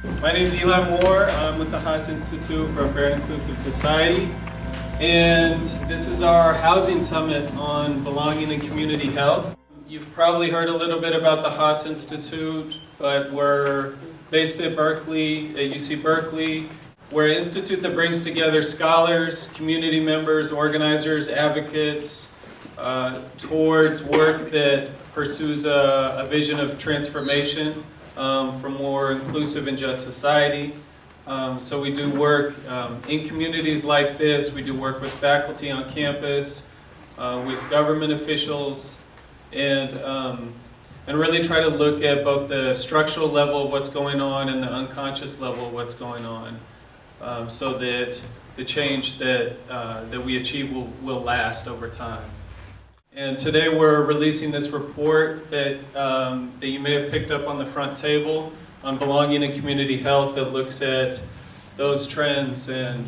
My name is Eli Moore. I'm with the Haas Institute for a Fair and Inclusive Society. And this is our Housing Summit on Belonging and Community Health. You've probably heard a little bit about the Haas Institute, but we're based at Berkeley, at UC Berkeley. We're an institute that brings together scholars, community members, organizers, advocates, towards work that pursues a vision of transformation for more inclusive and just society. So we do work in communities like this. We do work with faculty on campus, with government officials, and really try to look at both the structural level of what's going on and the unconscious level of what's going on, so that the change that we achieve will last over time. And today we're releasing this report that you may have picked up on the front table on belonging and community health that looks at those trends and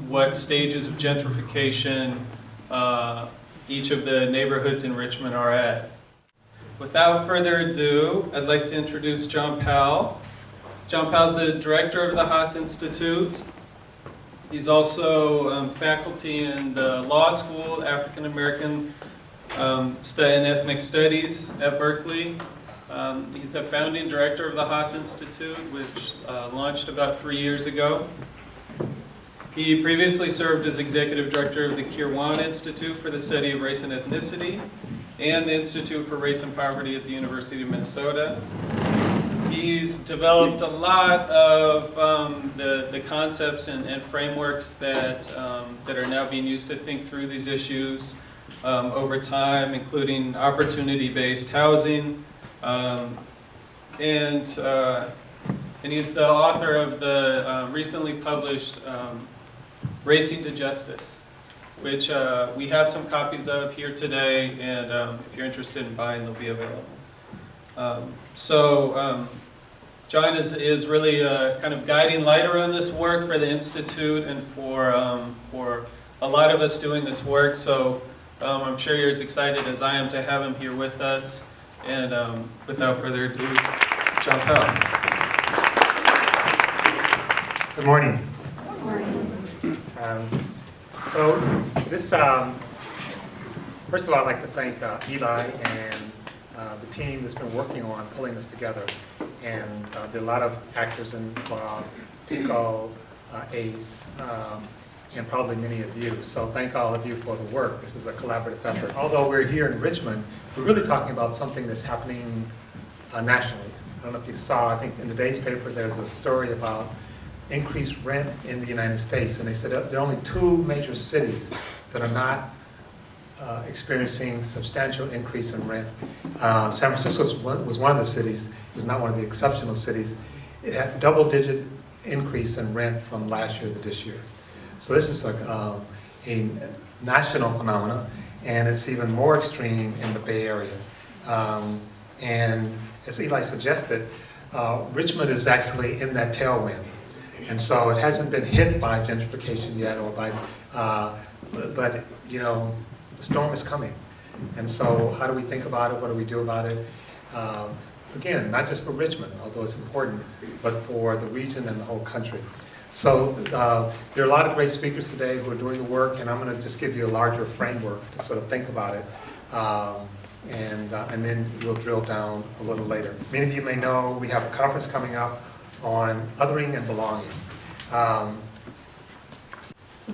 what stages of gentrification each of the neighborhoods in Richmond are at. Without further ado, I'd like to introduce John Powell. John Powell's the director of the Haas Institute. He's also faculty in the law school, African American and Ethnic Studies at Berkeley. He's the founding director of the Haas Institute, which launched about 3 years ago. He previously served as executive director of the Kirwan Institute for the Study of Race and Ethnicity and the Institute for Race and Poverty at the University of Minnesota. He's developed a lot of the concepts and frameworks that are now being used to think through these issues over time, including opportunity-based housing, and he's the author of the recently published Racing to Justice, which we have some copies of here today, and if you're interested in buying, they'll be available. John is really a kind of guiding light around this work for the Institute and for a lot of us doing this work. So I'm sure you're as excited as I am to have him here with us. And without further ado, John Powell. Good morning. Good morning. So this, first of all, I'd like to thank Eli and the team that's been working on pulling this together. And there are a lot of actors involved, Pico, Ace, and probably many of you. So thank all of you for the work. This is a collaborative effort. Although we're here in Richmond, we're really talking about something that's happening nationally. I don't know if you saw, I think in today's paper there's a story about increased rent in the United States. And they said there are only 2 major cities that are not experiencing substantial increase in rent. San Francisco was one of the cities. It was not one of the exceptional cities. It had double-digit increase in rent from last year to this year. So this is a national phenomenon, and it's even more extreme in the Bay Area. And as Eli suggested, Richmond is actually in that tailwind. And so it hasn't been hit by gentrification yet, or by, but you know, the storm is coming. And so how do we think about it? What do we do about it? Again, not just for Richmond, although it's important, but for the region and the whole country. So there are a lot of great speakers today who are doing the work, and I'm going to just give you a larger framework to sort of think about it, and then we'll drill down a little later. Many of you may know we have a conference coming up on othering and belonging.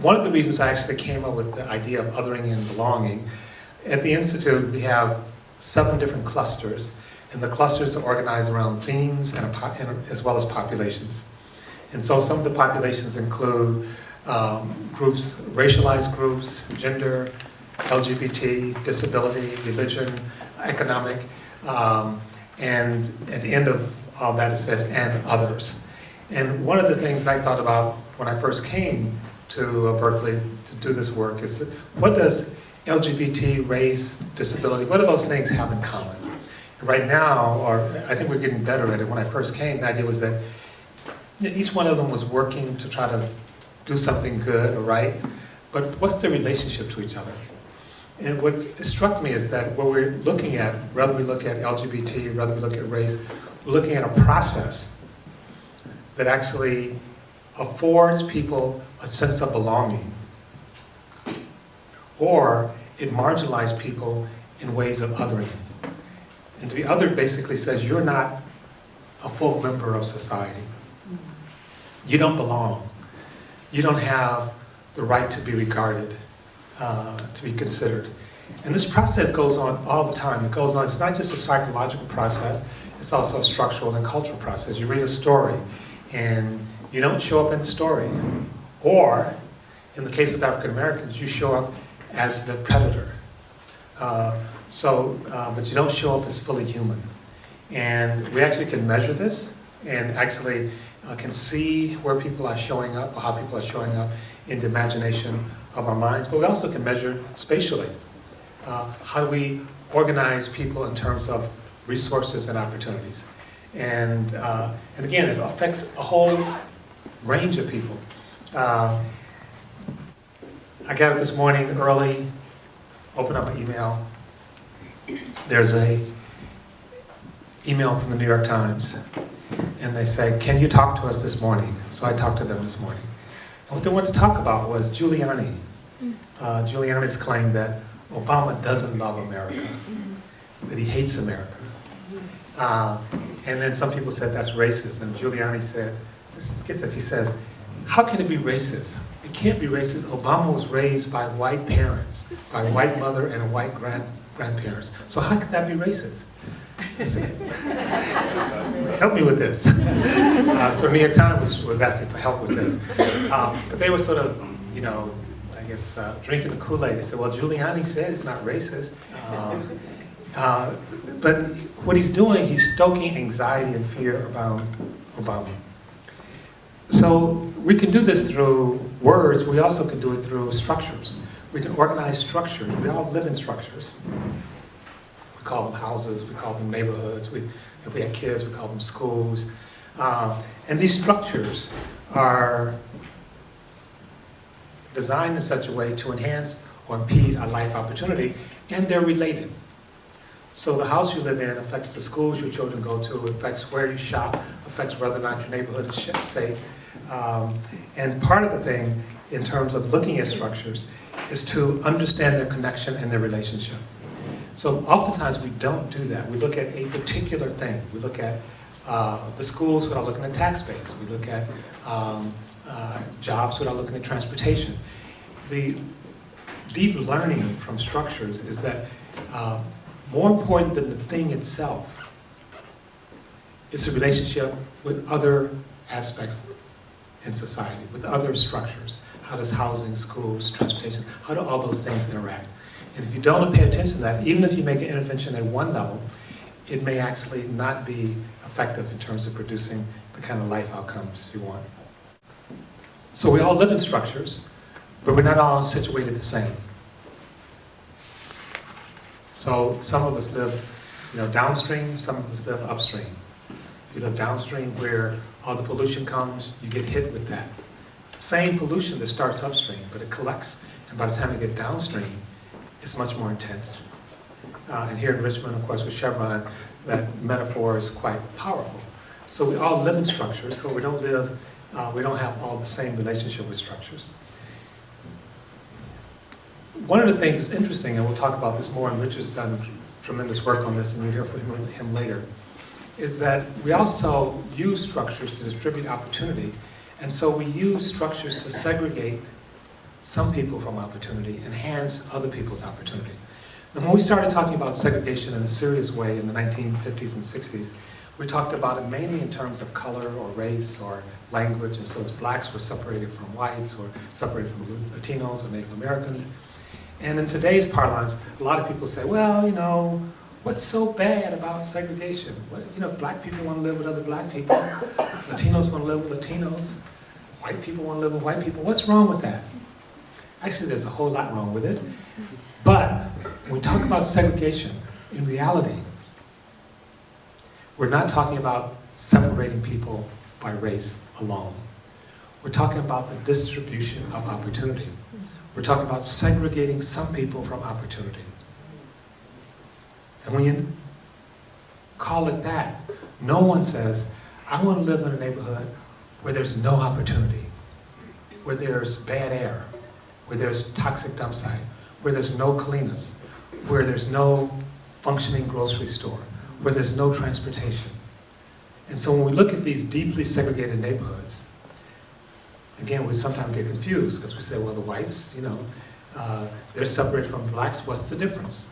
One of the reasons I actually came up with the idea of othering and belonging, at the Institute we have 7 different clusters, and the clusters are organized around themes and as well as populations. And so some of the populations include groups, racialized groups, gender, LGBT, disability, religion, economic, and at the end of all that it says, and others. And one of the things I thought about when I first came to Berkeley to do this work is, what does LGBT, race, disability, what do those things have in common? And right now, or I think we're getting better at it, when I first came, the idea was that each one of them was working to try to do something good or right, but what's their relationship to each other? And what struck me is that what we're looking at, whether we look at LGBT, whether we look at race, we're looking at a process that actually affords people a sense of belonging, or it marginalizes people in ways of othering. And to be othered basically says you're not a full member of society. You don't belong. You don't have the right to be regarded, to be considered. And this process goes on all the time. It goes on, it's not just a psychological process, it's also a structural and cultural process. You read a story and you don't show up in the story. Or, in the case of African Americans, you show up as the predator. But you don't show up as fully human. And we actually can measure this and actually can see where people are showing up, or how people are showing up in the imagination of our minds. But we also can measure spatially. How do we organize people in terms of resources and opportunities? And again, it affects a whole range of people. I got up this morning early, opened up an email. There's a email from the New York Times, and they say, "Can you talk to us this morning?" So I talked to them this morning. And what they wanted to talk about was Giuliani. Giuliani's claim that Obama doesn't love America, that he hates America. And then some people said that's racist, and Giuliani said, get this, he says, how can it be racist? It can't be racist. Obama was raised by white parents, by a white mother and a white grandparents. So how could that be racist? I said, help me with this. So New York Times was asking for help with this. But they were sort of, I guess, drinking the Kool-Aid. They said, well, Giuliani said it's not racist. But what he's doing, he's stoking anxiety and fear around Obama. So we can do this through words. We also can do it through structures. We can organize structures. We all live in structures. We call them houses. We call them neighborhoods. If we have kids, we call them schools. And these structures are designed in such a way to enhance or impede our life opportunity, and they're related. So the house you live in affects the schools your children go to, affects where you shop, affects whether or not your neighborhood is safe. And part of the thing, in terms of looking at structures, is to understand their connection and their relationship. So oftentimes we don't do that. We look at a particular thing. We look at the schools without looking at tax base. We look at jobs without looking at transportation. The deep learning from structures is that more important than the thing itself, it's a relationship with other aspects in society, with other structures. How does housing, schools, transportation, how do all those things interact? And if you don't pay attention to that, even if you make an intervention at one level, it may actually not be effective in terms of producing the kind of life outcomes you want. So we all live in structures, but we're not all situated the same. So some of us live, downstream, some of us live upstream. If you live downstream where all the pollution comes, you get hit with that. The same pollution that starts upstream, but it collects, and by the time you get downstream, it's much more intense. And here in Richmond, of course, with Chevron, that metaphor is quite powerful. So we all live in structures, but we don't have all the same relationship with structures. One of the things that's interesting, and we'll talk about this more, and Richard's done tremendous work on this, and you'll hear from him later, is that we also use structures to distribute opportunity, and so we use structures to segregate some people from opportunity, enhance other people's opportunity. And when we started talking about segregation in a serious way in the 1950s and 60s, we talked about it mainly in terms of color or race or language, and so as blacks were separated from whites or separated from Latinos or Native Americans. And in today's parlance, a lot of people say, well, what's so bad about segregation? Black people want to live with other black people. Latinos want to live with Latinos. White people want to live with white people. What's wrong with that? Actually, there's a whole lot wrong with it. But when we talk about segregation, in reality, we're not talking about separating people by race alone. We're talking about the distribution of opportunity. We're talking about segregating some people from opportunity. And when you call it that, no one says, I want to live in a neighborhood where there's no opportunity, where there's bad air, where there's toxic dump site, where there's no cleaners, where there's no functioning grocery store, where there's no transportation. And so when we look at these deeply segregated neighborhoods, again, we sometimes get confused because we say, well, the whites, they're separated from blacks. What's the difference?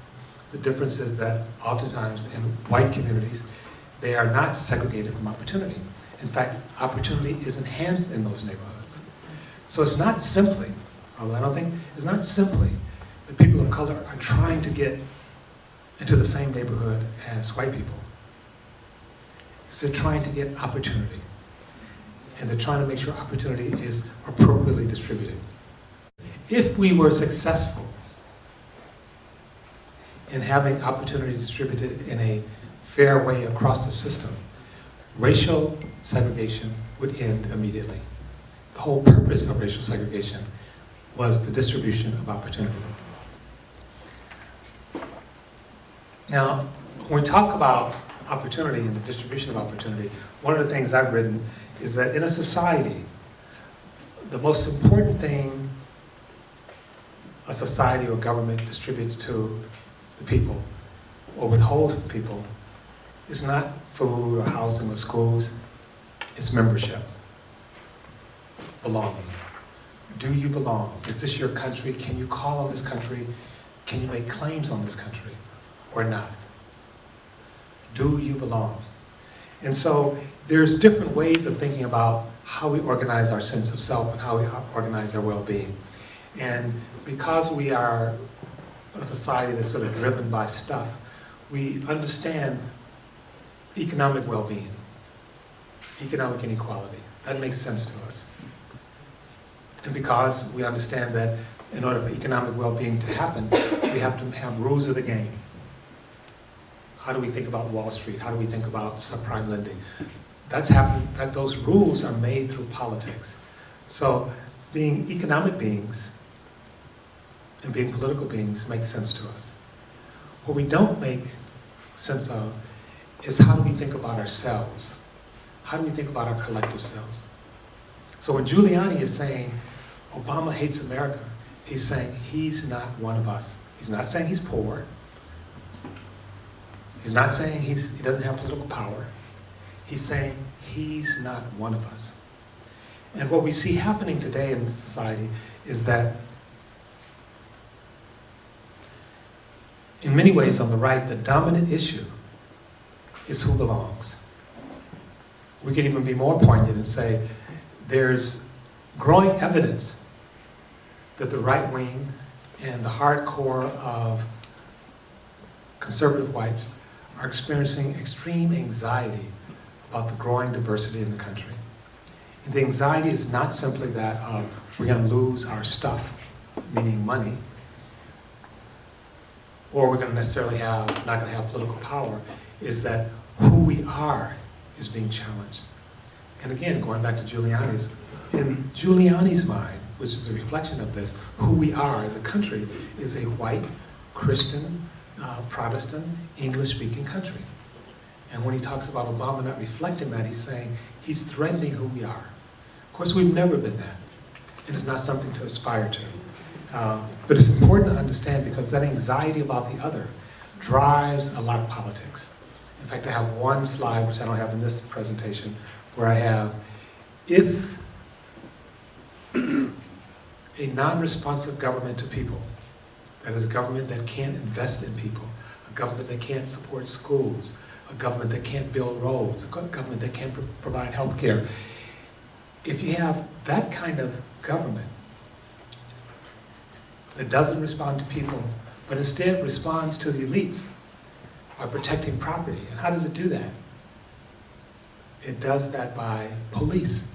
The difference is that oftentimes in white communities, they are not segregated from opportunity. In fact, opportunity is enhanced in those neighborhoods. So it's not simply, although I don't think, it's not simply that people of color are trying to get into the same neighborhood as white people. So they're trying to get opportunity. And they're trying to make sure opportunity is appropriately distributed. If we were successful in having opportunity distributed in a fair way across the system, racial segregation would end immediately. The whole purpose of racial segregation was the distribution of opportunity. Now, when we talk about opportunity and the distribution of opportunity, one of the things I've written is that in a society, the most important thing a society or government distributes to the people or withholds from people is not food or housing or schools, it's membership, belonging. Do you belong? Is this your country? Can you call on this country? Can you make claims on this country or not? Do you belong? And so there's different ways of thinking about how we organize our sense of self and how we organize our well-being. And because we are a society that's sort of driven by stuff, we understand economic well-being, economic inequality. That makes sense to us. And because we understand that in order for economic well-being to happen, we have to have rules of the game. How do we think about Wall Street? How do we think about subprime lending? That's happening, that those rules are made through politics. So being economic beings and being political beings makes sense to us. What we don't make sense of is how do we think about ourselves? How do we think about our collective selves? So when Giuliani is saying, Obama hates America, he's saying he's not one of us. He's not saying he's poor. He's not saying he doesn't have political power. He's saying he's not one of us. And what we see happening today in society is that in many ways on the right, the dominant issue is who belongs. We can even be more poignant and say there's growing evidence that the right wing and the hardcore of conservative whites are experiencing extreme anxiety about the growing diversity in the country. And the anxiety is not simply that of we're going to lose our stuff, meaning money, or we're going to necessarily not going to have political power, is that who we are is being challenged. And again, going back to Giuliani's, in Giuliani's mind, which is a reflection of this, who we are as a country is a white, Christian, Protestant, English-speaking country. And when he talks about Obama not reflecting that, he's saying he's threatening who we are. Of course, we've never been that, and it's not something to aspire to. But it's important to understand because that anxiety about the other drives a lot of politics. In fact, I have one slide, which I don't have in this presentation, where I have, if a non-responsive government to people, that is a government that can't invest in people, a government that can't support schools, a government that can't build roads, a government that can't provide health care. If you have that kind of government that doesn't respond to people, but instead responds to the elites by protecting property, and how does it do that? It does that by police.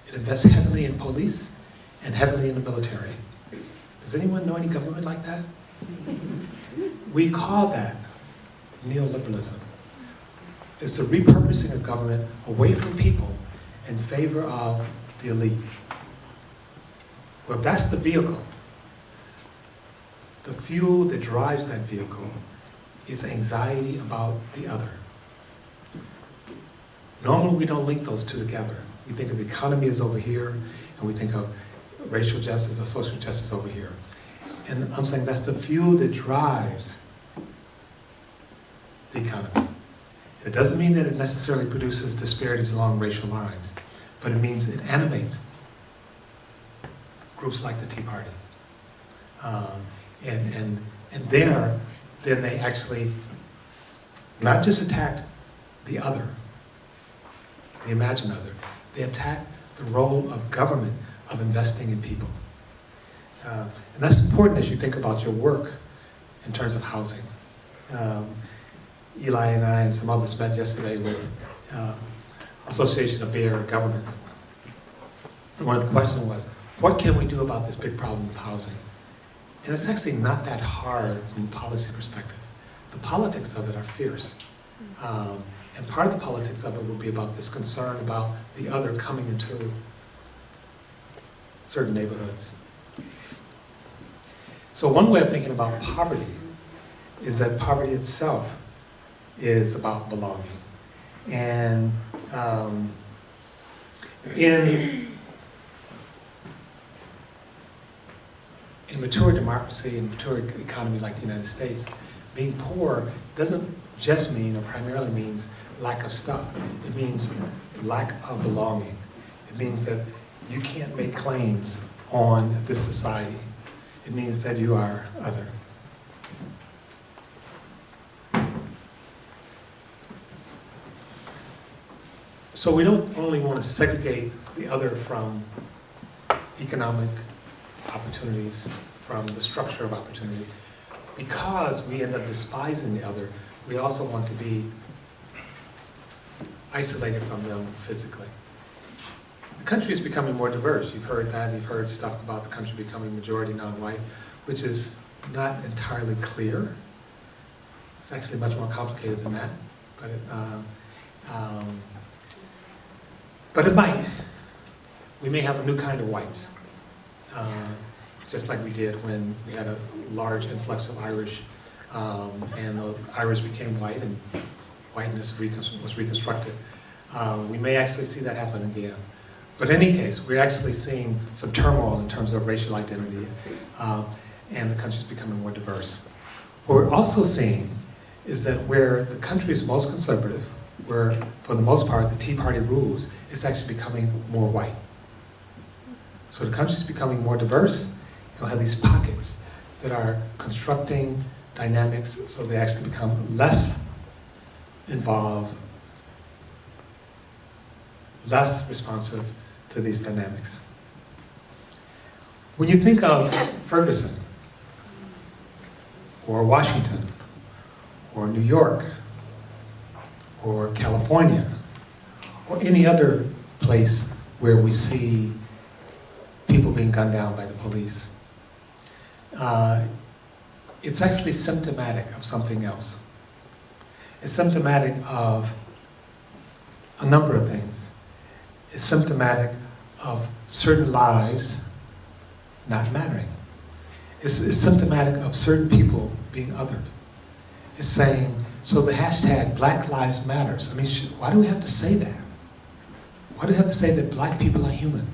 It invests heavily in police and heavily in the military. Does anyone know any government like that? We call that neoliberalism. It's the repurposing of government away from people in favor of the elite. Well, if that's the vehicle, the fuel that drives that vehicle is anxiety about the other. Normally we don't link those two together. We think of the economy as over here, and we think of racial justice or social justice over here. And I'm saying that's the fuel that drives the economy. It doesn't mean that it necessarily produces disparities along racial lines, but it means it animates groups like the Tea Party. And there, then they actually not just attacked the other, the imagined other, they attacked the role of government of investing in people. And that's important as you think about your work in terms of housing. Eli and I and some others met yesterday with Association of Bay Area Governments. And one of the questions was, what can we do about this big problem of housing? And it's actually not that hard from a policy perspective. The politics of it are fierce. And part of the politics of it will be about this concern about the other coming into certain neighborhoods. So one way of thinking about poverty is that poverty itself is about belonging. And in mature democracy and mature economy like the United States, being poor doesn't just mean or primarily means lack of stuff. It means lack of belonging. It means that you can't make claims on this society. It means that you are other. So we don't only want to segregate the other from economic opportunities, from the structure of opportunity. Because we end up despising the other, we also want to be isolated from them physically. The country is becoming more diverse. You've heard that. You've heard stuff about the country becoming majority non-white, which is not entirely clear. It's actually much more complicated than that. But it might. We may have a new kind of whites. Just like we did when we had a large influx of Irish, and the Irish became white and whiteness was reconstructed. We may actually see that happen again. But in any case, we're actually seeing some turmoil in terms of racial identity, and the country's becoming more diverse. What we're also seeing is that where the country is most conservative, where for the most part the Tea Party rules, it's actually becoming more white. So the country's becoming more diverse. You'll have these pockets that are constructing dynamics so they actually become less involved, less responsive to these dynamics. When you think of Ferguson, or Washington, or New York, or California, or any other place where we see people being gunned down by the police, it's actually symptomatic of something else. It's symptomatic of a number of things. It's symptomatic of certain lives not mattering. It's symptomatic of certain people being othered. It's saying, so the hashtag Black Lives Matters, I mean, why do we have to say that? Why do we have to say that black people are human?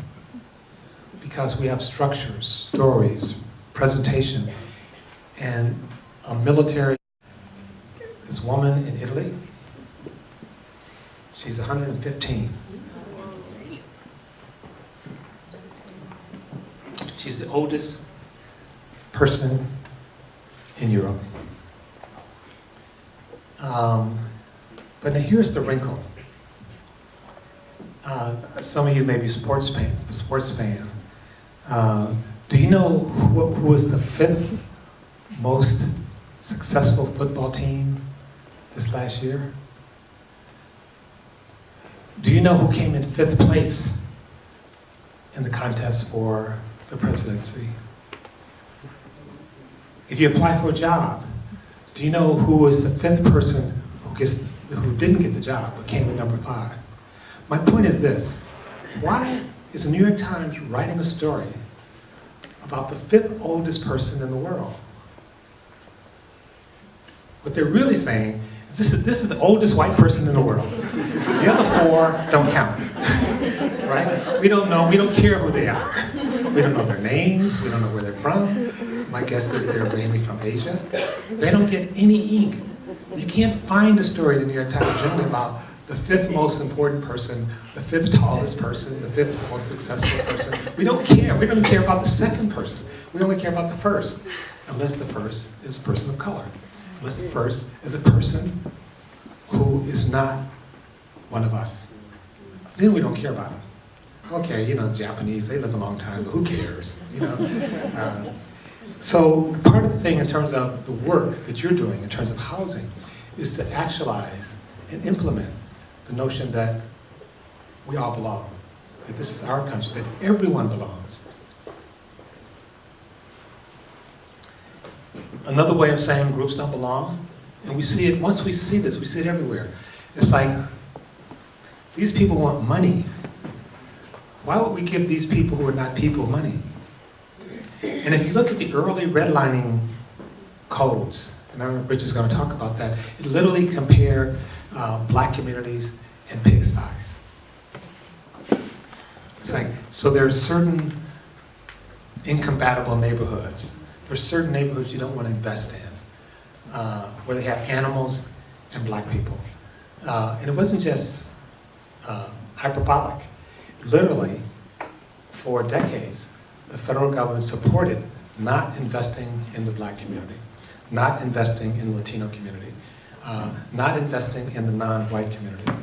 Because we have structures, stories, presentation, and a military. This woman in Italy, she's 115. She's the oldest person in Europe. But now here's the wrinkle. Some of you may be sports fan. Do you know who was the 5th most successful football team this last year? Do you know who came in 5th place in the contest for the presidency? If you apply for a job, do you know who was the 5th person who didn't get the job but came in number 5? My point is this: why is the New York Times writing a story about the 5th oldest person in the world? What they're really saying is this is the oldest white person in the world. The other 4 don't count, right? We don't know, we don't care who they are. We don't know their names, we don't know where they're from. My guess is they're mainly from Asia. They don't get any ink. You can't find a story in the New York Times Journal about the 5th most important person, the 5th tallest person, the 5th most successful person. We don't care. We don't care about the 2nd person. We only care about the 1st, unless the 1st is a person of color. Unless the 1st is a person who is not one of us. Then we don't care about them. Okay, you know, Japanese, they live a long time, but who cares, you know? So part of the thing in terms of the work that you're doing in terms of housing is to actualize and implement the notion that we all belong, that this is our country, that everyone belongs. Another way of saying groups don't belong, and we see it, once we see this, we see it everywhere. It's like, these people want money. Why would we give these people who are not people money? And if you look at the early redlining codes, and I don't know if Rich is going to talk about that, it literally compare black communities and pigsties. It's like, so there are certain incompatible neighborhoods. There's certain neighborhoods you don't want to invest in, where they have animals and black people. And it wasn't just hyperbolic. Literally, for decades, the federal government supported not investing in the black community, not investing in the Latino community, not investing in the non-white community.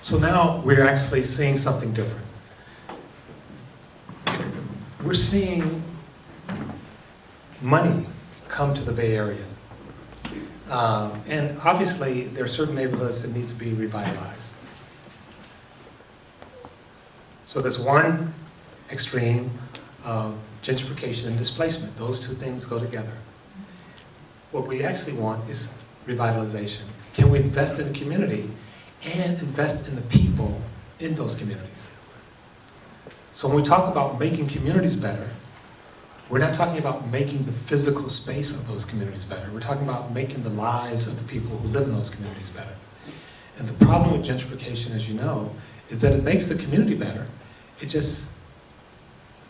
So now we're actually seeing something different. We're seeing money come to the Bay Area. And obviously, there are certain neighborhoods that need to be revitalized. So there's one extreme of gentrification and displacement. Those two things go together. What we actually want is revitalization. Can we invest in the community and invest in the people in those communities? So when we talk about making communities better, we're not talking about making the physical space of those communities better. We're talking about making the lives of the people who live in those communities better. And the problem with gentrification, as you know, is that it makes the community better. It just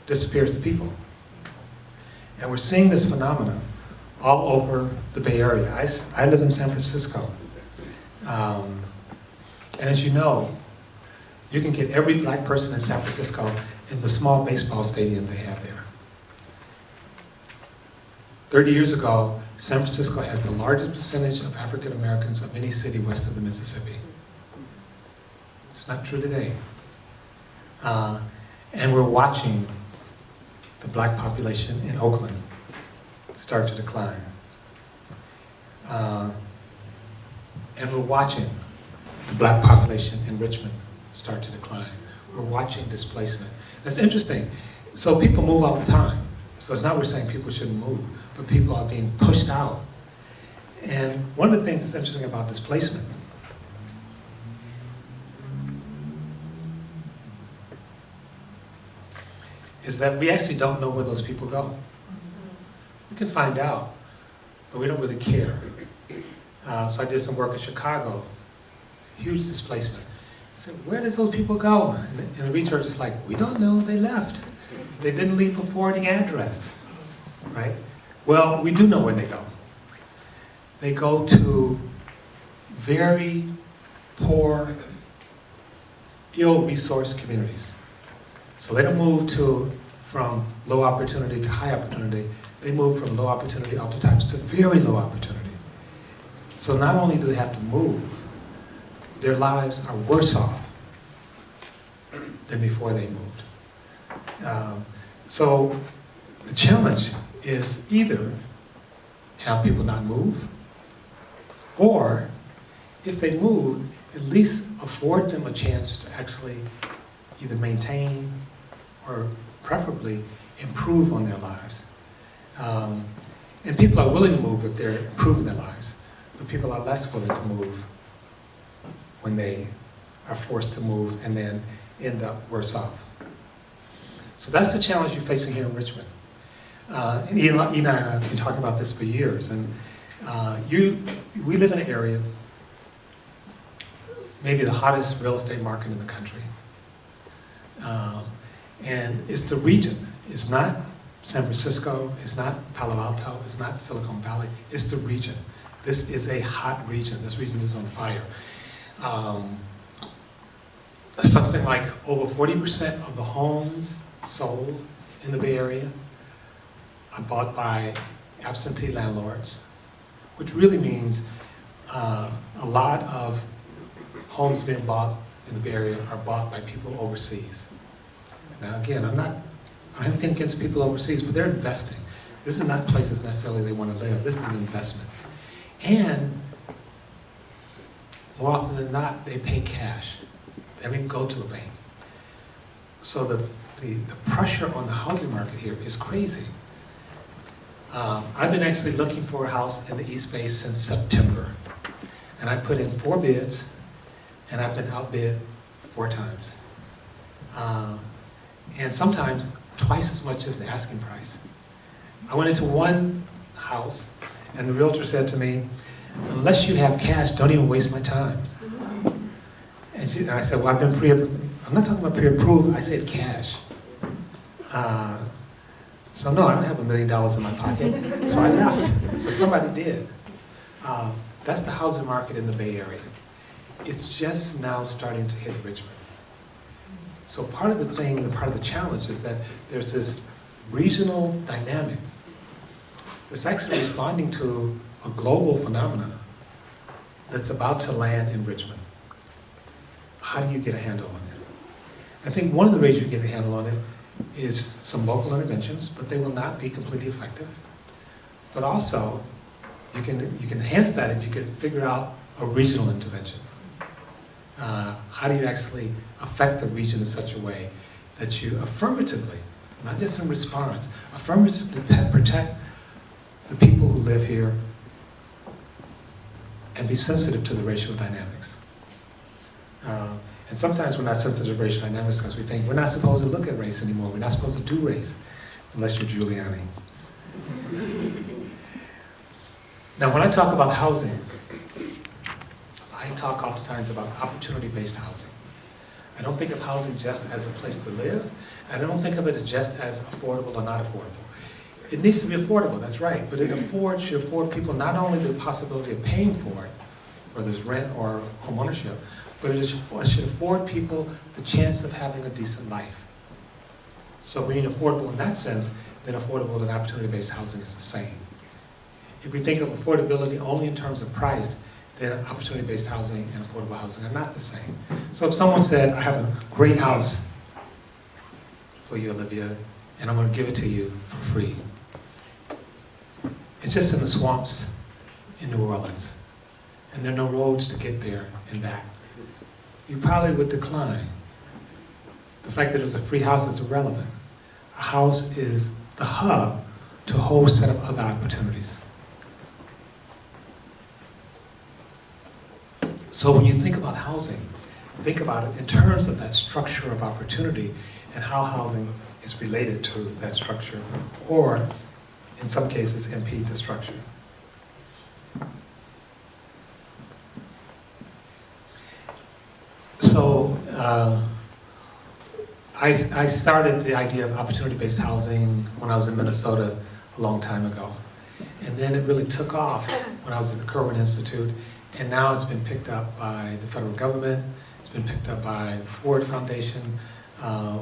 disappears the people. And we're seeing this phenomenon all over the Bay Area. I live in San Francisco. And as you know, you can get every black person in San Francisco in the small baseball stadium they have there. 30 years ago, San Francisco has the largest percentage of African Americans of any city west of the Mississippi. It's not true today. And we're watching the black population in Oakland start to decline. And we're watching the black population in Richmond start to decline. We're watching displacement. That's interesting. So people move all the time. So it's not we're saying people shouldn't move, but people are being pushed out. And one of the things that's interesting about displacement is that we actually don't know where those people go. We can find out, but we don't really care. So I did some work in Chicago, huge displacement. I said, where does those people go? And the research is like, we don't know, they left. They didn't leave a forwarding address, right? Well, we do know where they go. They go to very poor, ill-resourced communities. So they don't move from low opportunity to high opportunity. They move from low opportunity oftentimes to very low opportunity. So not only do they have to move, their lives are worse off than before they moved. So the challenge is either have people not move, or if they move, at least afford them a chance to actually either maintain or preferably improve on their lives. And people are willing to move if they're improving their lives, but people are less willing to move when they are forced to move and then end up worse off. So that's the challenge you're facing here in Richmond. And Ina and I have been talking about this for years, and we live in an area, maybe the hottest real estate market in the country. And it's the region. It's not San Francisco, it's not Palo Alto, it's not Silicon Valley, it's the region. This is a hot region. This region is on fire. Something like over 40% of the homes sold in the Bay Area are bought by absentee landlords, which really means a lot of homes being bought in the Bay Area are bought by people overseas. Now again, I don't have anything against people overseas, but they're investing. This is not places necessarily they want to live. This is an investment. And more often than not, they pay cash. They don't even go to a bank. So the pressure on the housing market here is crazy. I've been actually looking for a house in the East Bay since September. And I put in 4 bids, and I've been outbid 4 times. And sometimes twice as much as the asking price. I went into one house, and the realtor said to me, unless you have cash, don't even waste my time. And I said, well, I'm not talking about pre-approved, I said cash. So no, I don't have $1 million in my pocket, so I left, but somebody did. That's the housing market in the Bay Area. It's just now starting to hit Richmond. So part of the thing, and part of the challenge is that there's this regional dynamic that's actually responding to a global phenomenon that's about to land in Richmond. How do you get a handle on it? I think one of the ways you get a handle on it is some local interventions, but they will not be completely effective. But also, you can enhance that if you can figure out a regional intervention. How do you actually affect the region in such a way that you affirmatively, not just in response, affirmatively protect the people who live here and be sensitive to the racial dynamics. And sometimes we're not sensitive to racial dynamics because we think we're not supposed to look at race anymore. We're not supposed to do race unless you're Giuliani. Now, when I talk about housing, I talk oftentimes about opportunity-based housing. I don't think of housing just as a place to live, and I don't think of it as just as affordable or not affordable. It needs to be affordable, that's right, but it should afford people not only the possibility of paying for it, whether it's rent or home ownership, but it should afford people the chance of having a decent life. So when you mean affordable in that sense, then affordable and opportunity-based housing is the same. If we think of affordability only in terms of price, then opportunity-based housing and affordable housing are not the same. So if someone said, I have a great house for you, Olivia, and I'm going to give it to you for free. It's just in the swamps in New Orleans, and there are no roads to get there and back. You probably would decline. The fact that it's a free house is irrelevant. A house is the hub to a whole set of other opportunities. So when you think about housing, think about it in terms of that structure of opportunity and how housing is related to that structure, or in some cases impede the structure. So I started the idea of opportunity-based housing when I was in Minnesota a long time ago. And then it really took off when I was at the Kirwan Institute. And now it's been picked up by the federal government, it's been picked up by the Ford Foundation.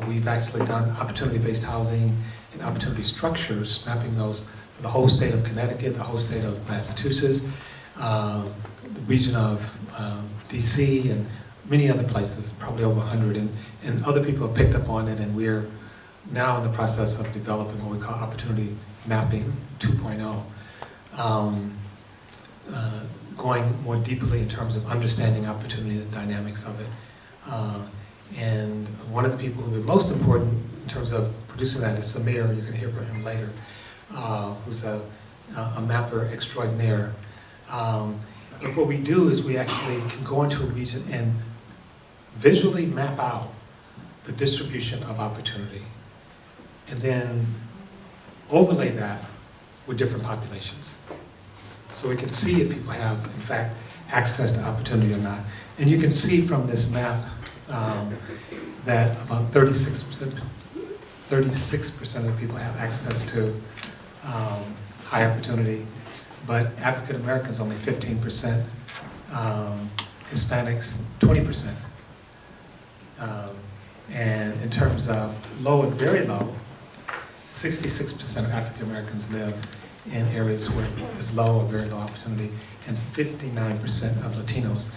We've actually done opportunity-based housing and opportunity structures, mapping those for the whole state of Connecticut, the whole state of Massachusetts, the region of DC, and many other places, probably over 100. And other people have picked up on it, and we're now in the process of developing what we call opportunity mapping 2.0. Going more deeply in terms of understanding opportunity, the dynamics of it. And one of the people who are most important in terms of producing that is Samir. You're going to hear from him later, who's a mapper extraordinaire. But what we do is we actually can go into a region and visually map out the distribution of opportunity, and then overlay that with different populations. So we can see if people have, in fact, access to opportunity or not. And you can see from this map that about 36% of the people have access to high opportunity, but African Americans only 15%, Hispanics 20%. And in terms of low and very low, 66% of African Americans live in areas where there's low or very low opportunity, and 59% of Latinos.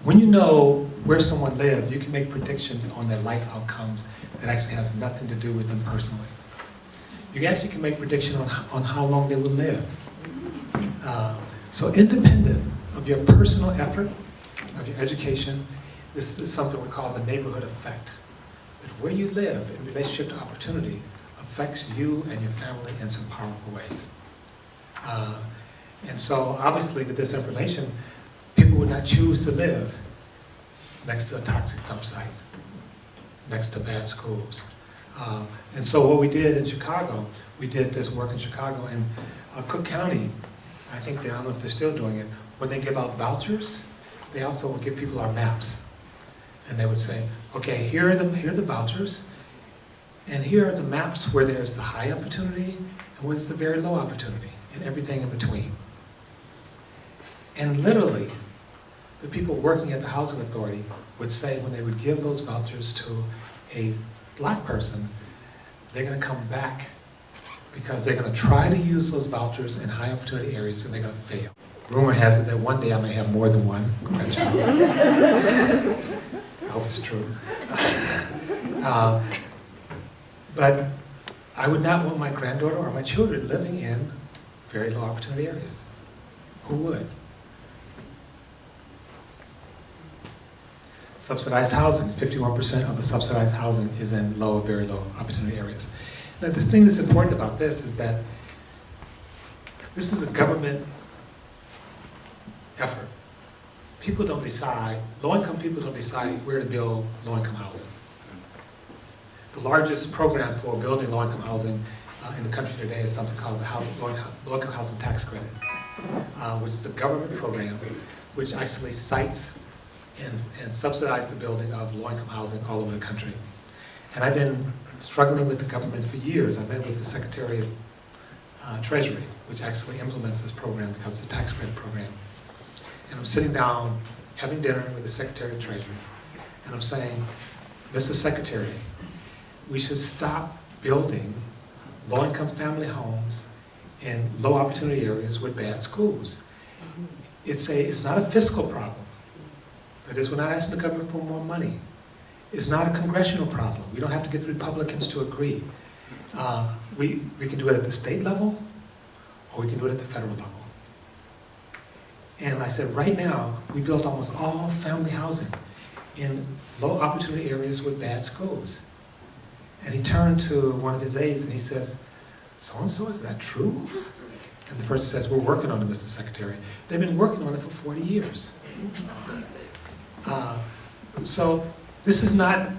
When you know where someone lives, you can make predictions on their life outcomes that actually has nothing to do with them personally. You actually can make predictions on how long they will live. So independent of your personal effort, of your education, this is something we call the neighborhood effect. That where you live in relationship to opportunity affects you and your family in some powerful ways. And so obviously with this information, people would not choose to live next to a toxic dump site, next to bad schools. And so what we did in Chicago, we did this work in Chicago, and Cook County, I think I don't know if they're still doing it, when they give out vouchers, they also would give people our maps. And they would say, okay, here are the vouchers, and here are the maps where there's the high opportunity and where there's the very low opportunity, and everything in between. And literally, the people working at the housing authority would say when they would give those vouchers to a black person, they're going to come back because they're going to try to use those vouchers in high opportunity areas and they're going to fail. Rumor has it that one day I may have more than one grandchild. I hope it's true. But I would not want my granddaughter or my children living in very low opportunity areas. Who would? Subsidized housing, 51% of the subsidized housing is in low or very low opportunity areas. Now the thing that's important about this is that this is a government effort. People don't decide, low-income people don't decide where to build low-income housing. The largest program for building low-income housing in the country today is something called the Low-Income Housing Tax Credit, which is a government program which actually cites and subsidize the building of low-income housing all over the country. And I've been struggling with the government for years. I've been with the Secretary of Treasury, which actually implements this program because it's a tax credit program. And I'm sitting down having dinner with the Secretary of Treasury, and I'm saying, Mr. Secretary, we should stop building low-income family homes in low opportunity areas with bad schools. It's not a fiscal problem. That is, we're not asking the government for more money. It's not a congressional problem. We don't have to get the Republicans to agree. We can do it at the state level, or we can do it at the federal level. And I said, right now, we built almost all family housing in low opportunity areas with bad schools. And he turned to one of his aides and he says, so-and-so, is that true? And the person says, we're working on it, Mr. Secretary. They've been working on it for 40 years. So this is not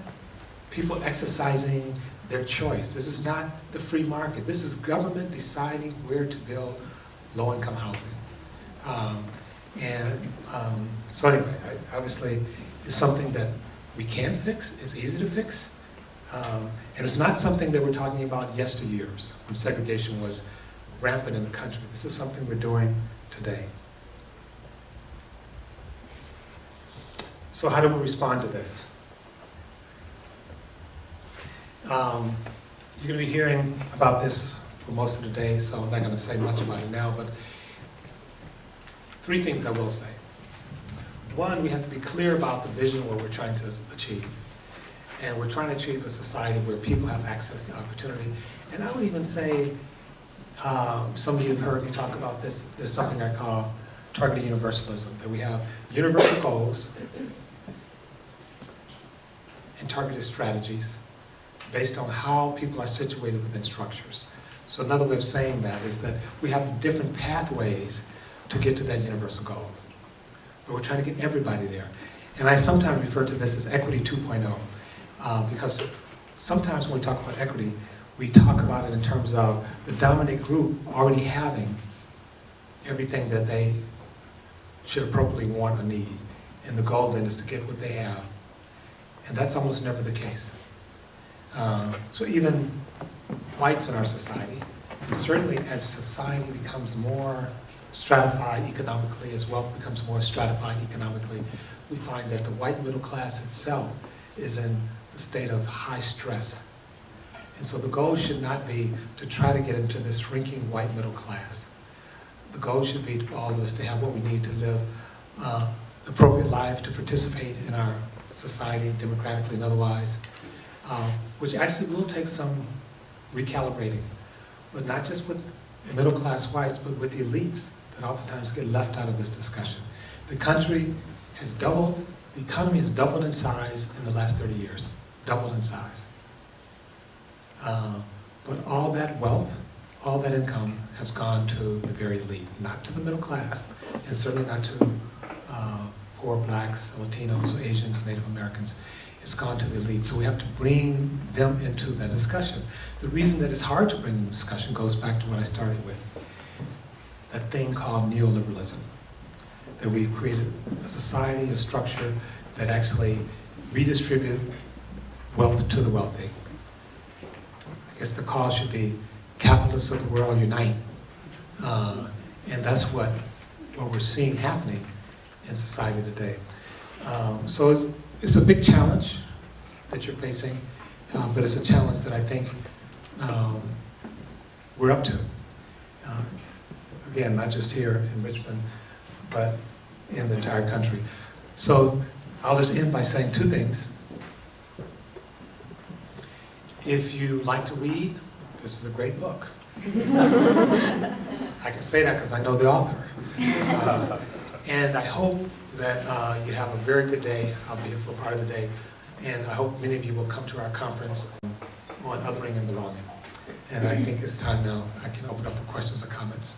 people exercising their choice. This is not the free market. This is government deciding where to build low-income housing. So anyway, obviously, it's something that we can fix. It's easy to fix. And it's not something that we're talking about yesteryears, when segregation was rampant in the country. This is something we're doing today. So how do we respond to this? You're going to be hearing about this for most of the day, so I'm not going to say much about it now, but 3 things I will say. 1, we have to be clear about the vision of what we're trying to achieve. And we're trying to achieve a society where people have access to opportunity. And I would even say, some of you have heard me talk about this, there's something I call targeted universalism, that we have universal goals and targeted strategies based on how people are situated within structures. So another way of saying that is that we have different pathways to get to that universal goal. But we're trying to get everybody there. And I sometimes refer to this as equity 2.0, because sometimes when we talk about equity, we talk about it in terms of the dominant group already having everything that they should appropriately want or need. and the goal then is to get what they have. And that's almost never the case. So even whites in our society, and certainly as society becomes more stratified economically, as wealth becomes more stratified economically, we find that the white middle class itself is in the state of high stress. And so the goal should not be to try to get into this shrinking white middle class. The goal should be for all of us to have what we need to live the appropriate life, to participate in our society democratically and otherwise, which actually will take some recalibrating, but not just with middle class whites, but with the elites that oftentimes get left out of this discussion. The country has doubled, the economy has doubled in size in the last 30 years, doubled in size. But all that wealth, all that income has gone to the very elite, not to the middle class, and certainly not to poor blacks, Latinos, Asians, Native Americans. It's gone to the elite. So we have to bring them into that discussion. The reason that it's hard to bring them into discussion goes back to what I started with. That thing called neoliberalism. That we've created a society, a structure that actually redistribute wealth to the wealthy. I guess the call should be capitalists of the world unite. And that's what we're seeing happening in society today. So it's a big challenge that you're facing, but it's a challenge that I think we're up to. Again, not just here in Richmond, but in the entire country. So I'll just end by saying two things. If you like to read, this is a great book. I can say that because I know the author. And I hope that you have a very good day. I'll be here for part of the day. And I hope many of you will come to our conference on othering and belonging. And I think it's time now I can open up for questions or comments.